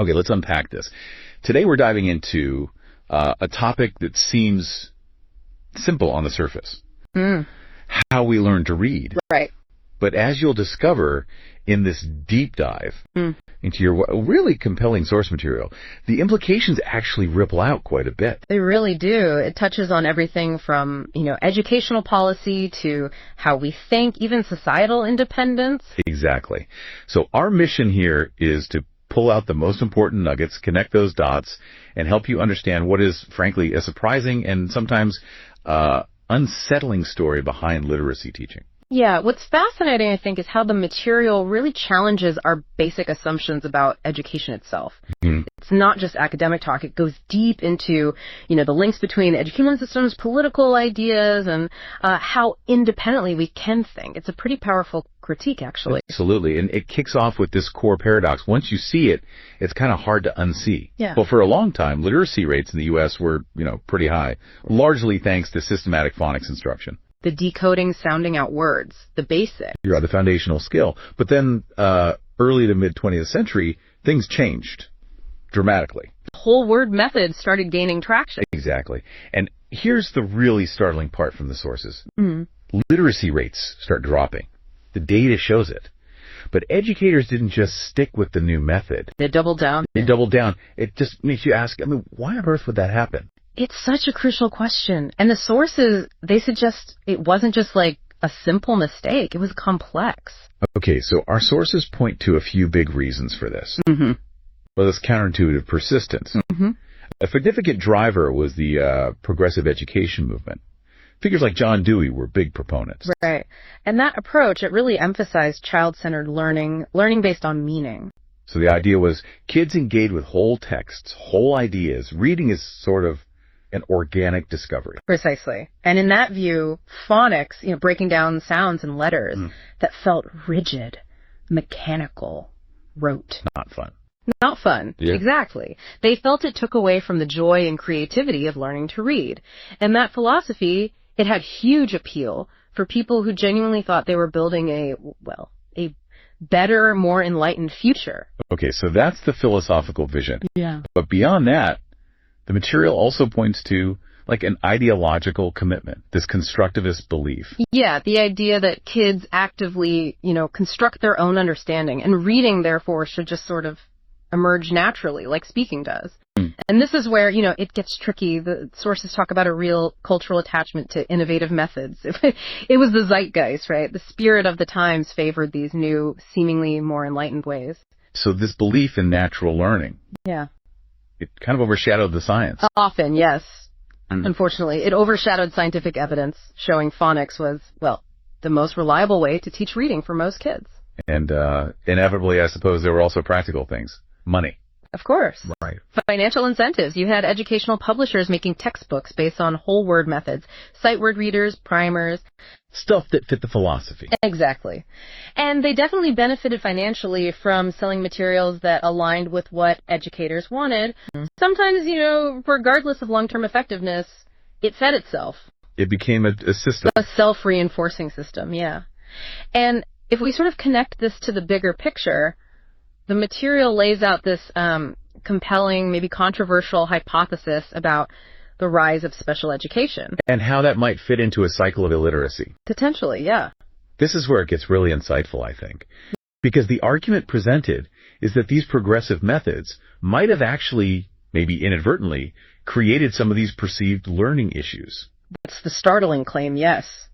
Okay, let's unpack this. Today we're diving into a topic that seems simple on the surface. How we learn to read. Right. But as you'll discover in this deep dive into your really compelling source material, the implications actually ripple out quite a bit. They really do. It touches on everything from, educational policy to how we think, even societal independence. Exactly. So our mission here is to pull out the most important nuggets, connect those dots, and help you understand what is, frankly, a surprising and sometimes unsettling story behind literacy teaching. Yeah, what's fascinating, I think, is how the material really challenges our basic assumptions about education itself. It's not just academic talk. It goes deep into, the links between the educational systems, political ideas, and how independently we can think. It's a pretty powerful critique, actually. Absolutely, and it kicks off with this core paradox. Once you see it, it's kind of hard to unsee. Yeah. Well, for a long time, literacy rates in the U.S. were, pretty high, largely thanks to systematic phonics instruction. The decoding, sounding out words, the basic. You're the foundational skill. But then early to mid-20th century, things changed dramatically. Whole word methods started gaining traction. Exactly. And here's the really startling part from the sources. Literacy rates start dropping. The data shows it. But educators didn't just stick with the new method. They doubled down. It just makes you ask, why on earth would that happen? It's such a crucial question. And the sources, they suggest it wasn't just like a simple mistake. It was complex. Okay, so our sources point to a few big reasons for this. Well, this counterintuitive persistence. A significant driver was the progressive education movement. Figures like John Dewey were big proponents. Right. And that approach, it really emphasized child-centered learning based on meaning. So the idea was kids engage with whole texts, whole ideas. Reading is sort of an organic discovery. Precisely. And in that view, phonics, breaking down sounds and letters that felt rigid, mechanical, rote. Not fun. Not fun. Yeah. Exactly. They felt it took away from the joy and creativity of learning to read. And that philosophy, it had huge appeal for people who genuinely thought they were building a better, more enlightened future. Okay, so that's the philosophical vision. Yeah. But beyond that, the material also points to like an ideological commitment, this constructivist belief. Yeah, the idea that kids actively, construct their own understanding, and reading, therefore, should just sort of emerge naturally, like speaking does. And this is where, it gets tricky. The sources talk about a real cultural attachment to innovative methods. It was the zeitgeist, right? The spirit of the times favored these new, seemingly more enlightened ways. So this belief in natural learning. Yeah. It kind of overshadowed the science. Often, yes. Unfortunately, it overshadowed scientific evidence showing phonics was, the most reliable way to teach reading for most kids. And inevitably, I suppose, there were also practical things. Money. Of course. Right. Financial incentives. You had educational publishers making textbooks based on whole word methods, sight word readers, primers. Stuff that fit the philosophy. Exactly. And they definitely benefited financially from selling materials that aligned with what educators wanted. Sometimes, regardless of long-term effectiveness, it fed itself. It became a system. A self-reinforcing system, yeah. And if we sort of connect this to the bigger picture, the material lays out this compelling, maybe controversial hypothesis about the rise of special education. And how that might fit into a cycle of illiteracy. Potentially, yeah. This is where it gets really insightful, I think. Because the argument presented is that these progressive methods might have actually, maybe inadvertently, created some of these perceived learning issues. That's the startling claim, yes.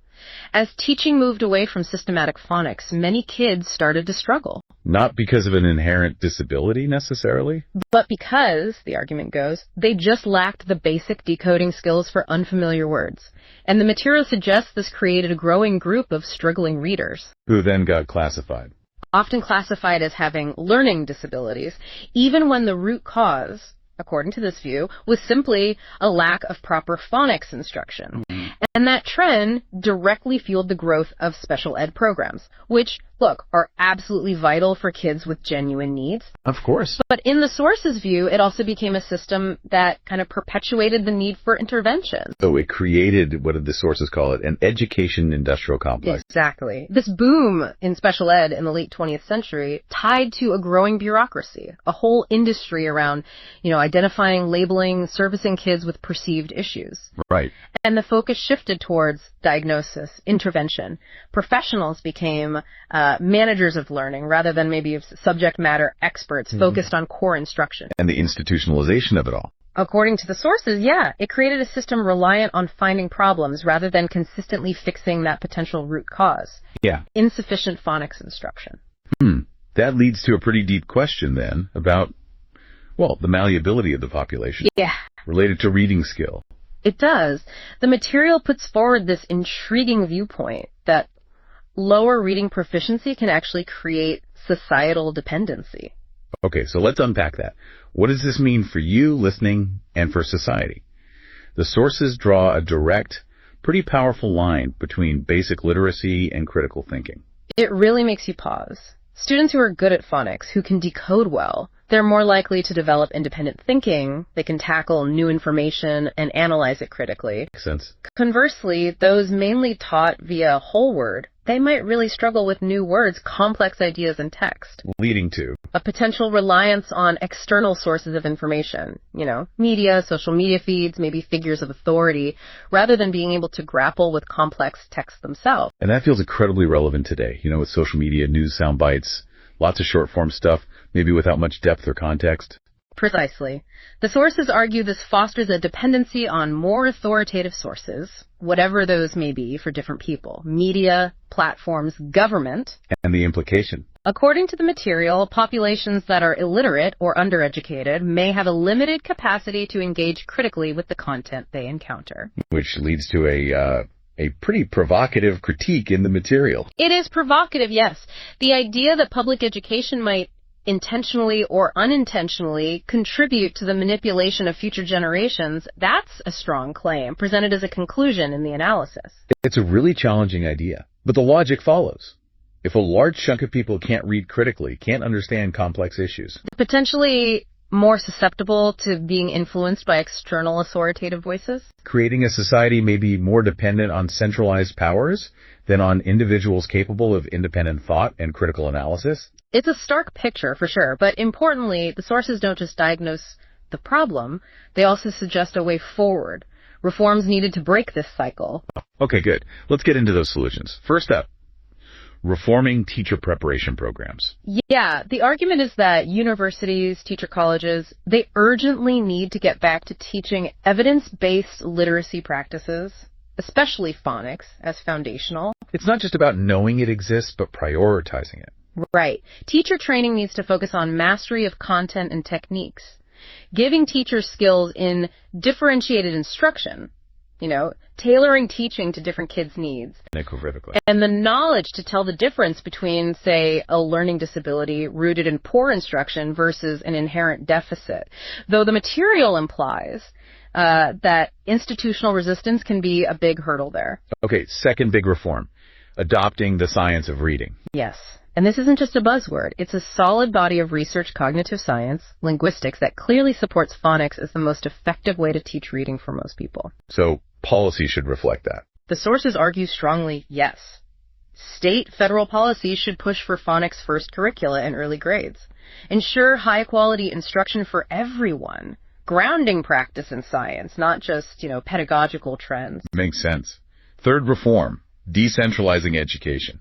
As teaching moved away from systematic phonics, many kids started to struggle. Not because of an inherent disability, necessarily? But because, the argument goes, they just lacked the basic decoding skills for unfamiliar words. And the material suggests this created a growing group of struggling readers. Who then got classified. Often classified as having learning disabilities, even when the root cause, according to this view, was simply a lack of proper phonics instruction. And that trend directly fueled the growth of special ed programs, which, look, are absolutely vital for kids with genuine needs. Of course. But in the source's view, it also became a system that kind of perpetuated the need for intervention. So it created, what did the sources call it, an education industrial complex. Exactly. This boom in special ed in the late 20th century tied to a growing bureaucracy, a whole industry around, identifying, labeling, servicing kids with perceived issues. Right. And the focus shifted towards diagnosis, intervention. Professionals became managers of learning rather than maybe subject matter experts focused on core instruction. And the institutionalization of it all. According to the sources, it created a system reliant on finding problems rather than consistently fixing that potential root cause. Yeah. Insufficient phonics instruction. That leads to a pretty deep question then about, the malleability of the population. Yeah. Related to reading skill. It does. The material puts forward this intriguing viewpoint that lower reading proficiency can actually create societal dependency. Okay, so let's unpack that. What does this mean for you listening and for society? The sources draw a direct, pretty powerful line between basic literacy and critical thinking. It really makes you pause. Students who are good at phonics, who can decode well, they're more likely to develop independent thinking. They can tackle new information and analyze it critically. Makes sense. Conversely, those mainly taught via whole word, they might really struggle with new words, complex ideas, and text. Leading to a potential reliance on external sources of information, media, social media feeds, maybe figures of authority, rather than being able to grapple with complex texts themselves. And that feels incredibly relevant today, with social media, news sound bites, lots of short form stuff, maybe without much depth or context. Precisely. The sources argue this fosters a dependency on more authoritative sources, whatever those may be for different people, media, platforms, government. And the implication. According to the material, populations that are illiterate or undereducated may have a limited capacity to engage critically with the content they encounter. Which leads to a pretty provocative critique in the material. It is provocative, yes. The idea that public education might intentionally or unintentionally contribute to the manipulation of future generations, that's a strong claim, presented as a conclusion in the analysis. It's a really challenging idea, but the logic follows. If a large chunk of people can't read critically, can't understand complex issues, potentially more susceptible to being influenced by external authoritative voices, creating a society maybe more dependent on centralized powers than on individuals capable of independent thought and critical analysis. It's a stark picture, for sure, but importantly, the sources don't just diagnose the problem, they also suggest a way forward. Reforms needed to break this cycle. Okay, good. Let's get into those solutions. First up, reforming teacher preparation programs. Yeah, the argument is that universities, teacher colleges, they urgently need to get back to teaching evidence-based literacy practices, especially phonics, as foundational. It's not just about knowing it exists, but prioritizing it. Right. Teacher training needs to focus on mastery of content and techniques, giving teachers skills in differentiated instruction, tailoring teaching to different kids' needs. And the knowledge to tell the difference between, say, a learning disability rooted in poor instruction versus an inherent deficit. Though the material implies that institutional resistance can be a big hurdle there. Okay, second big reform, adopting the science of reading. Yes. And this isn't just a buzzword. It's a solid body of research, cognitive science, linguistics that clearly supports phonics as the most effective way to teach reading for most people. So policy should reflect that. The sources argue strongly, yes. State, federal policies should push for phonics first curricula in early grades. Ensure high-quality instruction for everyone. Grounding practice in science, not just, pedagogical trends. Makes sense. Third reform, decentralizing education.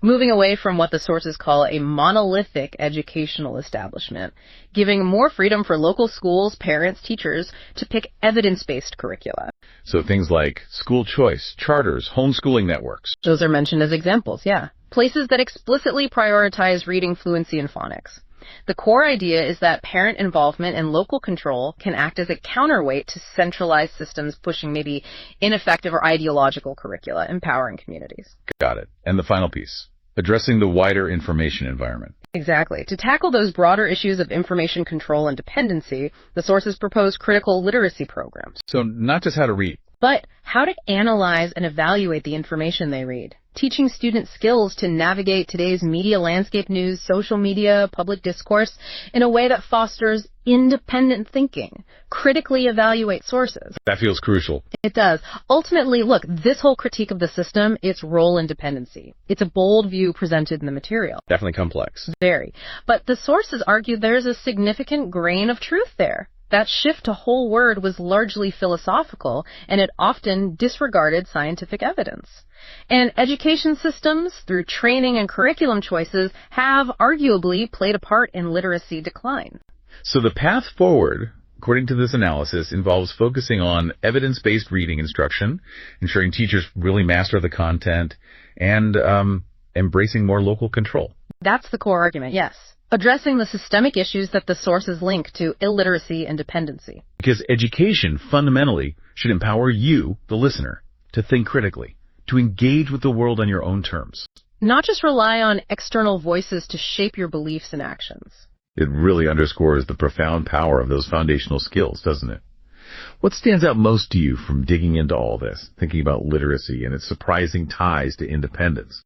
Moving away from what the sources call a monolithic educational establishment, giving more freedom for local schools, parents, teachers to pick evidence-based curricula. So things like school choice, charters, homeschooling networks. Those are mentioned as examples, yeah. Places that explicitly prioritize reading fluency and phonics. The core idea is that parent involvement and local control can act as a counterweight to centralized systems pushing maybe ineffective or ideological curricula, empowering communities. Got it. And the final piece, addressing the wider information environment. Exactly. To tackle those broader issues of information control and dependency, the sources propose critical literacy programs. So not just how to read, but how to analyze and evaluate the information they read. teaching students skills to navigate today's media landscape, news, social media, public discourse in a way that fosters independent thinking, critically evaluate sources. That feels crucial. It does. Ultimately, look, this whole critique of the system, it's role and dependency. It's a bold view presented in the material. Definitely complex. Very. But the sources argue there's a significant grain of truth there. That shift to whole word was largely philosophical, and it often disregarded scientific evidence. And education systems, through training and curriculum choices, have arguably played a part in literacy decline. So the path forward, according to this analysis, involves focusing on evidence-based reading instruction, ensuring teachers really master the content, and embracing more local control. That's the core argument, yes. Addressing the systemic issues that the sources link to illiteracy and dependency. Because education fundamentally should empower you, the listener, to think critically, to engage with the world on your own terms. Not just rely on external voices to shape your beliefs and actions. It really underscores the profound power of those foundational skills, doesn't it? What stands out most to you from digging into all this, thinking about literacy and its surprising ties to independence?